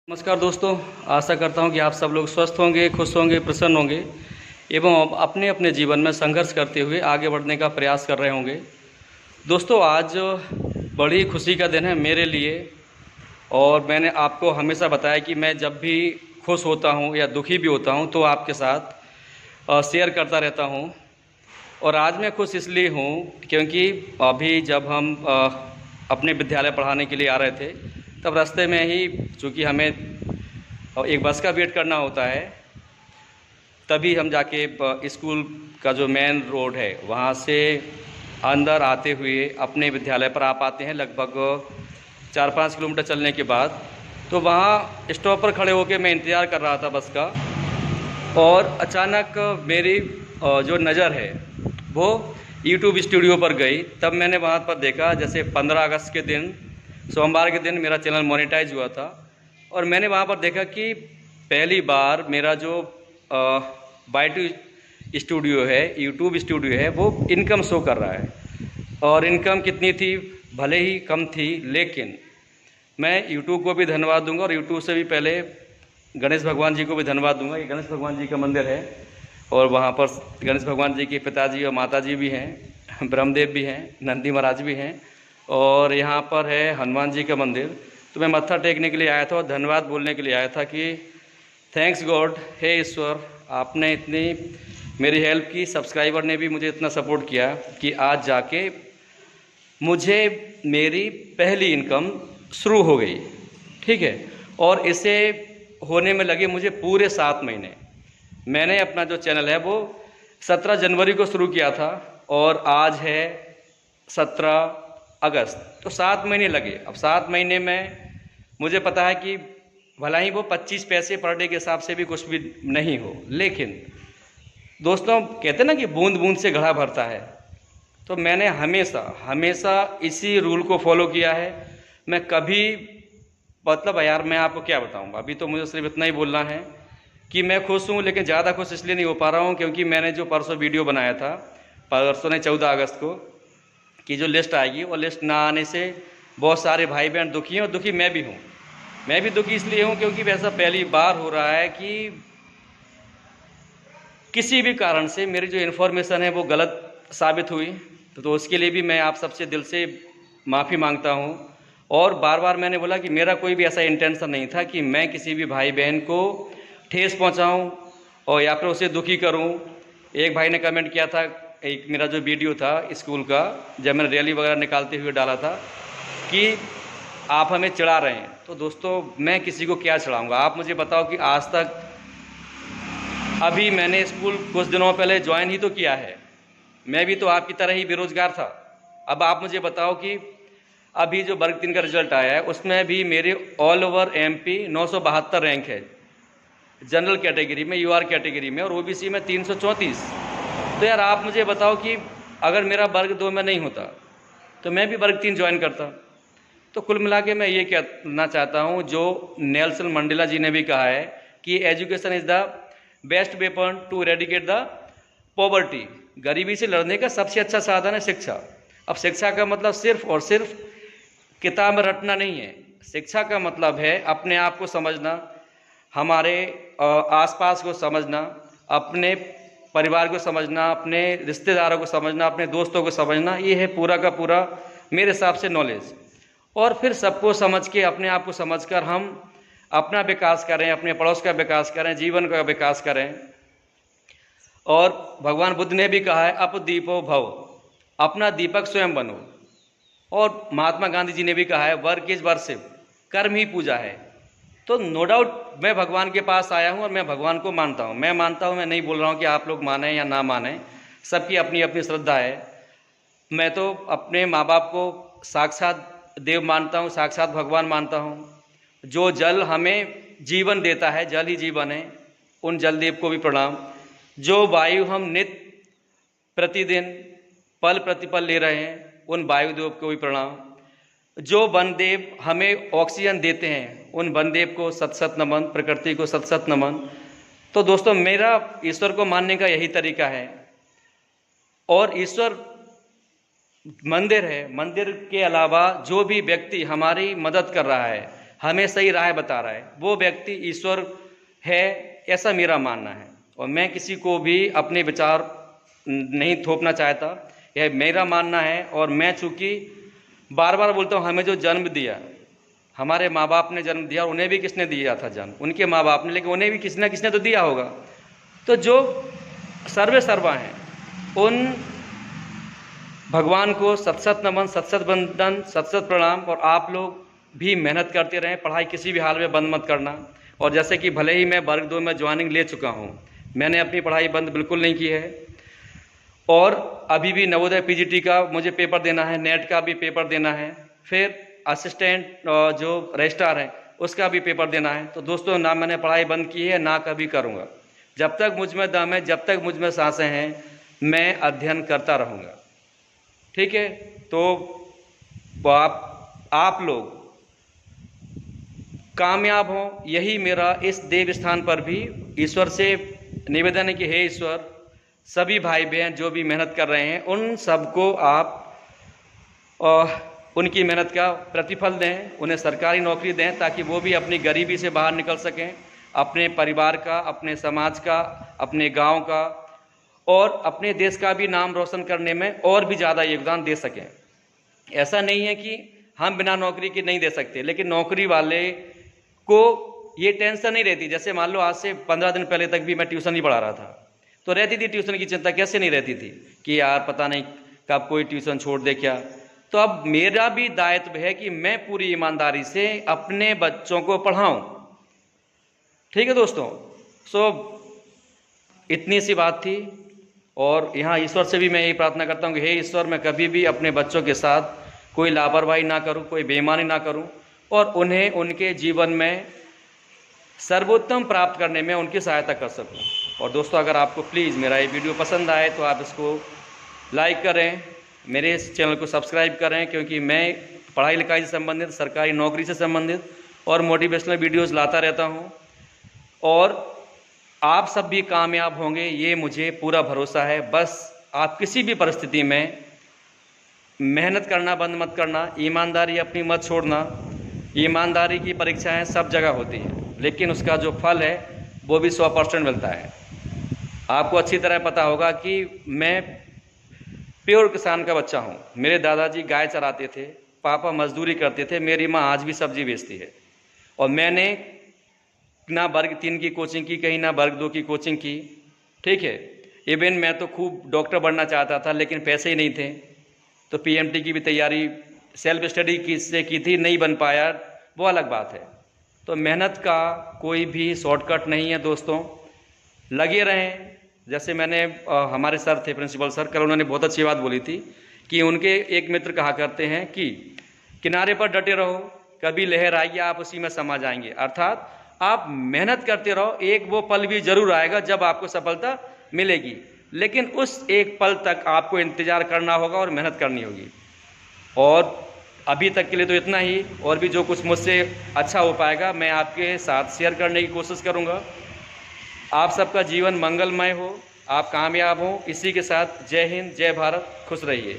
नमस्कार दोस्तों, आशा करता हूं कि आप सब लोग स्वस्थ होंगे, खुश होंगे, प्रसन्न होंगे एवं अपने अपने जीवन में संघर्ष करते हुए आगे बढ़ने का प्रयास कर रहे होंगे। दोस्तों, आज बड़ी खुशी का दिन है मेरे लिए और मैंने आपको हमेशा बताया कि मैं जब भी खुश होता हूं या दुखी भी होता हूं तो आपके साथ शेयर करता रहता हूं। और आज मैं खुश इसलिए हूं क्योंकि अभी जब हम अपने विद्यालय पढ़ाने के लिए आ रहे थे तब रास्ते में ही, चूँकि हमें एक बस का वेट करना होता है, तभी हम जाके स्कूल का जो मेन रोड है वहाँ से अंदर आते हुए अपने विद्यालय पर आ पाते हैं। लगभग 4-5 किलोमीटर चलने के बाद तो वहाँ स्टॉप पर खड़े होकर मैं इंतज़ार कर रहा था बस का, और अचानक मेरी जो नज़र है वो यूट्यूब स्टूडियो पर गई। तब मैंने वहाँ पर देखा, जैसे 15 अगस्त के दिन, सोमवार के दिन मेरा चैनल मोनेटाइज हुआ था और मैंने वहाँ पर देखा कि पहली बार मेरा जो बाइटू स्टूडियो है, यूट्यूब स्टूडियो है, वो इनकम शो कर रहा है। और इनकम कितनी थी, भले ही कम थी, लेकिन मैं यूट्यूब को भी धन्यवाद दूंगा और यूट्यूब से भी पहले गणेश भगवान जी को भी धन्यवाद दूंगा। ये गणेश भगवान जी का मंदिर है और वहाँ पर गणेश भगवान जी के पिताजी और माताजी भी हैं, ब्रह्मदेव भी हैं, नंदी महाराज भी हैं और यहाँ पर है हनुमान जी का मंदिर। तो मैं मत्था टेकने के लिए आया था और धन्यवाद बोलने के लिए आया था कि थैंक्स गॉड, हे ईश्वर, आपने इतनी मेरी हेल्प की, सब्सक्राइबर ने भी मुझे इतना सपोर्ट किया कि आज जाके मुझे मेरी पहली इनकम शुरू हो गई। ठीक है, और इसे होने में लगे मुझे पूरे 7 महीने। मैंने अपना जो चैनल है वो 17 जनवरी को शुरू किया था और आज है 17 अगस्त, तो 7 महीने लगे। अब 7 महीने में मुझे पता है कि भला ही वो 25 पैसे पर डे के हिसाब से भी कुछ भी नहीं हो, लेकिन दोस्तों कहते हैं ना कि बूंद बूंद से घड़ा भरता है। तो मैंने हमेशा इसी रूल को फॉलो किया है। मैं कभी, मतलब यार मैं आपको क्या बताऊं, अभी तो मुझे सिर्फ इतना ही बोलना है कि मैं खुश हूं, लेकिन ज़्यादा खुश इसलिए नहीं हो पा रहा हूं क्योंकि मैंने जो परसों वीडियो बनाया था, परसों ने 14 अगस्त को, कि जो लिस्ट आएगी वो लिस्ट ना आने से बहुत सारे भाई बहन दुखी हैं और दुखी मैं भी हूँ। मैं भी दुखी इसलिए हूँ क्योंकि वैसा पहली बार हो रहा है कि किसी भी कारण से मेरी जो इन्फॉर्मेशन है वो गलत साबित हुई। तो उसके लिए भी मैं आप सबसे दिल से माफ़ी मांगता हूँ। और बार बार मैंने बोला कि मेरा कोई भी ऐसा इंटेंशन नहीं था कि मैं किसी भी भाई बहन को ठेस पहुँचाऊँ और या फिर उसे दुखी करूँ। एक भाई ने कमेंट किया था, एक मेरा जो वीडियो था स्कूल का, जब मैंने रैली वगैरह निकालते हुए डाला था, कि आप हमें चिढ़ा रहे हैं। तो दोस्तों मैं किसी को क्या चिढ़ाऊँगा, आप मुझे बताओ कि आज तक, अभी मैंने स्कूल कुछ दिनों पहले ज्वाइन ही तो किया है, मैं भी तो आपकी तरह ही बेरोजगार था। अब आप मुझे बताओ कि अभी जो वर्ग 3 का रिजल्ट आया है उसमें भी मेरे ऑल ओवर एमपी 972 रैंक है, जनरल कैटेगरी में, यूआर कैटेगरी में, और ओबीसी में 334। तो यार आप मुझे बताओ कि अगर मेरा वर्ग 2 में नहीं होता तो मैं भी वर्ग 3 ज्वाइन करता। तो कुल मिला के मैं ये कहना चाहता हूँ, जो नेल्सन मंडेला जी ने भी कहा है कि education is the best weapon to eradicate the poverty. गरीबी से लड़ने का सबसे अच्छा साधन है शिक्षा। अब शिक्षा का मतलब सिर्फ और सिर्फ किताब में रटना नहीं है। शिक्षा का मतलब है अपने आप को समझना, हमारे आसपास को समझना, अपने परिवार को समझना, अपने रिश्तेदारों को समझना, अपने दोस्तों को समझना। ये है पूरा का पूरा मेरे हिसाब से नॉलेज। और फिर सबको समझ के, अपने आप को समझकर हम अपना विकास करें, अपने पड़ोस का विकास करें, जीवन का विकास करें। और भगवान बुद्ध ने भी कहा है, अपदीपो भव, अपना दीपक स्वयं बनो। और महात्मा गांधी जी ने भी कहा है, वर्क इज वर्शिप, कर्म ही पूजा है। तो नो डाउट मैं भगवान के पास आया हूँ और मैं भगवान को मानता हूँ। मैं मानता हूँ, मैं नहीं बोल रहा हूँ कि आप लोग माने या ना माने, सबकी अपनी अपनी श्रद्धा है। मैं तो अपने माँ बाप को साक्षात देव मानता हूँ, साक्षात भगवान मानता हूँ। जो जल हमें जीवन देता है, जल ही जीवन है, उन जल देव को भी प्रणाम। जो वायु हम नित्य प्रतिदिन पल प्रतिपल ले रहे हैं, उन वायुदेव को भी प्रणाम। जो वनदेव हमें ऑक्सीजन देते हैं, उन वनदेव को सत सत नमन, प्रकृति को सत सत नमन। तो दोस्तों मेरा ईश्वर को मानने का यही तरीका है। और ईश्वर मंदिर है, मंदिर के अलावा जो भी व्यक्ति हमारी मदद कर रहा है, हमें सही राह बता रहा है, वो व्यक्ति ईश्वर है, ऐसा मेरा मानना है। और मैं किसी को भी अपने विचार नहीं थोपना चाहता, यह मेरा मानना है। और मैं चूँकि बार बार बोलता हूँ, हमें जो जन्म दिया, हमारे माँ बाप ने जन्म दिया, उन्हें भी किसने दिया था जन्म? उनके माँ बाप ने, लेकिन उन्हें भी किसी न किसी ने तो दिया होगा। तो जो सर्वे सर्वा हैं, उन भगवान को सत सत नमन, सत सत वंदन, सत सत प्रणाम। और आप लोग भी मेहनत करते रहें, पढ़ाई किसी भी हाल में बंद मत करना। और जैसे कि भले ही मैं वर्ग 2 में ज्वाइनिंग ले चुका हूँ, मैंने अपनी पढ़ाई बंद बिल्कुल नहीं की है। और अभी भी नवोदय पीजीटी का मुझे पेपर देना है, नेट का भी पेपर देना है, फिर असिस्टेंट जो रजिस्ट्रार है उसका भी पेपर देना है। तो दोस्तों, ना मैंने पढ़ाई बंद की है, ना कभी करूँगा। जब तक मुझ में दम है, जब तक मुझ में सांसें हैं, मैं अध्ययन करता रहूँगा। ठीक है? तो आप लोग कामयाब हों, यही मेरा इस देव स्थान पर भी ईश्वर से निवेदन है कि हे ईश्वर, सभी भाई बहन जो भी मेहनत कर रहे हैं, उन सबको आप उनकी मेहनत का प्रतिफल दें, उन्हें सरकारी नौकरी दें, ताकि वो भी अपनी गरीबी से बाहर निकल सकें, अपने परिवार का, अपने समाज का, अपने गांव का और अपने देश का भी नाम रोशन करने में और भी ज़्यादा योगदान दे सकें। ऐसा नहीं है कि हम बिना नौकरी के नहीं दे सकते, लेकिन नौकरी वाले को ये टेंशन नहीं रहती। जैसे मान लो, आज से 15 दिन पहले तक भी मैं ट्यूशन ही पढ़ा रहा था, तो रहती थी ट्यूशन की चिंता। कैसे नहीं रहती थी कि यार पता नहीं कब कोई ट्यूशन छोड़ दे क्या। तो अब मेरा भी दायित्व है कि मैं पूरी ईमानदारी से अपने बच्चों को पढ़ाऊं। ठीक है दोस्तों? इतनी सी बात थी। और यहाँ ईश्वर से भी मैं यही प्रार्थना करता हूँ कि हे ईश्वर, मैं कभी भी अपने बच्चों के साथ कोई लापरवाही ना करूँ, कोई बेईमानी ना करूँ, और उन्हें उनके जीवन में सर्वोत्तम प्राप्त करने में उनकी सहायता कर सकूँ। और दोस्तों, अगर आपको प्लीज़ मेरा ये वीडियो पसंद आए तो आप इसको लाइक करें, मेरे इस चैनल को सब्सक्राइब करें, क्योंकि मैं पढ़ाई लिखाई से संबंधित, सरकारी नौकरी से संबंधित और मोटिवेशनल वीडियोस लाता रहता हूं। और आप सब भी कामयाब होंगे, ये मुझे पूरा भरोसा है। बस आप किसी भी परिस्थिति में मेहनत करना बंद मत करना, ईमानदारी अपनी मत छोड़ना। ईमानदारी की परीक्षाएं सब जगह होती हैं, लेकिन उसका जो फल है वो भी 100% मिलता है। आपको अच्छी तरह पता होगा कि मैं प्योर किसान का बच्चा हूँ। मेरे दादाजी गाय चराते थे, पापा मजदूरी करते थे, मेरी माँ आज भी सब्जी बेचती है। और मैंने ना वर्ग 3 की कोचिंग की, कहीं ना वर्ग 2 की कोचिंग की। ठीक है? इवन मैं तो खूब डॉक्टर बनना चाहता था, लेकिन पैसे ही नहीं थे। तो पीएमटी की भी तैयारी सेल्फ स्टडी की थी, नहीं बन पाया, वो अलग बात है। तो मेहनत का कोई भी शॉर्टकट नहीं है दोस्तों, लगे रहें। जैसे मैंने हमारे सर थे, प्रिंसिपल सर, कल उन्होंने बहुत अच्छी बात बोली थी कि उनके एक मित्र कहा करते हैं कि किनारे पर डटे रहो, कभी लहर आएगी आप उसी में समा जाएंगे। अर्थात आप मेहनत करते रहो, एक वो पल भी जरूर आएगा जब आपको सफलता मिलेगी, लेकिन उस एक पल तक आपको इंतजार करना होगा और मेहनत करनी होगी। और अभी तक के लिए तो इतना ही, और भी जो कुछ मुझसे अच्छा हो पाएगा मैं आपके साथ शेयर करने की कोशिश करूँगा। आप सबका जीवन मंगलमय हो, आप कामयाब हो। इसी के साथ जय हिंद, जय भारत, खुश रहिए।